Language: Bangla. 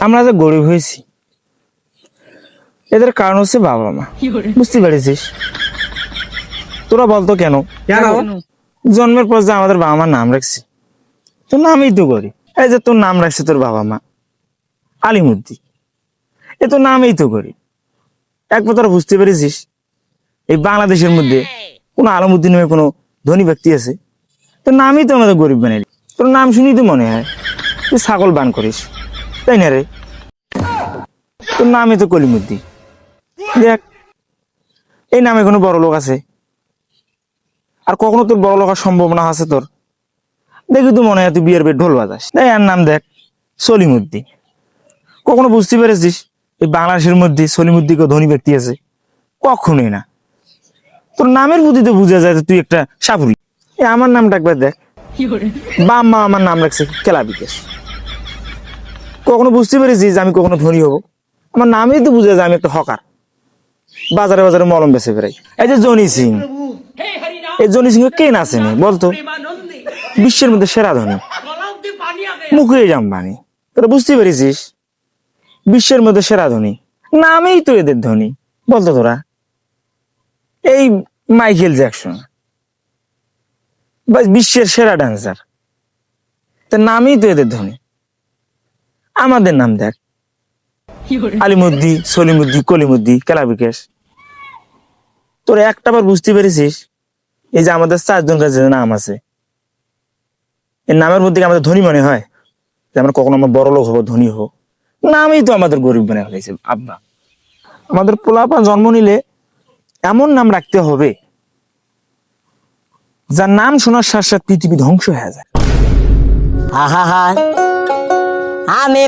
আমরা যে গরিব হয়েছি এদের কারণ হচ্ছে বাবা মা। বুঝতে পেরেছিস? তোরা বলতো কেন জন্মের পর যে আমাদের বাবা মার নাম রাখছি, তোর নামই তো গরিব। এই যে তোর নাম রাখছে তোর বাবা মা আলিমুদ্দি, এ তোর নামই তো গরিব। এক তোরা বুঝতে পেরেছিস এই বাংলাদেশের মধ্যে কোন আলমুদ্দি নামে কোনো ধনী ব্যক্তি আছে? তোর নামই তো আমাদের গরিব বানাইলি। তোর নাম শুনি তো মনে হয় তুই ছাগল বান করিস, তাই না রে? তোর নামই তো কলিমুদ্দি। দেখ এই নামে কোনো বড় লোক আছে? আর কখনো তোর বড় লোক হওয়ার সম্ভাবনা আছে তোর? দেখি তো মনে হয় তুই বিয়ের বেড ঢোল বাজাস। তাই আর নাম দেখ সলিমুদ্দি। কখনো বুঝতে পেরেছিস এই বাংলাদেশের মধ্যে সলিমুদ্দি কেউ ধনী ব্যক্তি আছে? কখনোই না। তোর নামের প্রতি তো বুঝা যায় তুই একটা সাপুরি। আমার নামটা একবার দেখ, বাম্মা আমার নাম রাখছে কেলা বিকাশ। কখনো বুঝতে পেরেছিস আমি কখনো ধনী হব? আমার নামেই তো বুঝা যায় আমি একটা হকার, বাজারে বাজারে মলম বেচে বেড়াই। এই যে জনি সিং, এই জনি সিং কে নাচেনি বলতো? বিশ্বের মধ্যে সেরা ধনী, মুকেশ আম্বানি। তোরা বুঝতে পেরেছিস বিশ্বের মধ্যে সেরা ধনী নামেই তো এদের ধনী। বলতো তোরা এই মাইকেল জ্যাকসন বিশ্বের সেরা ডান্সার, তার নামই তো এদের ধনী। আমাদের নাম দেখ আলিমুদ্দি, সলিমুদ্দি, কলিমুদ্দি, কেলা বিকাশ। তোরা একটা বার বুঝতে পেরেছিস এই যে আমাদের 4 জন কাছে নাম আছে, এই নামের মধ্যে আমাদের ধনী মনে হয় যে আমরা কখনো আমরা বড় লোক হবো, ধনী হবো? নামই তো আমাদের গরিব বানিয়ে ফেলেছে। আব্বা আমাদের পোলাপান জন্ম নিলে এমন নাম রাখতে হবে যার নাম শোনার সাথে সাথে পৃথিবী ধ্বংস হয়ে যায়। আমি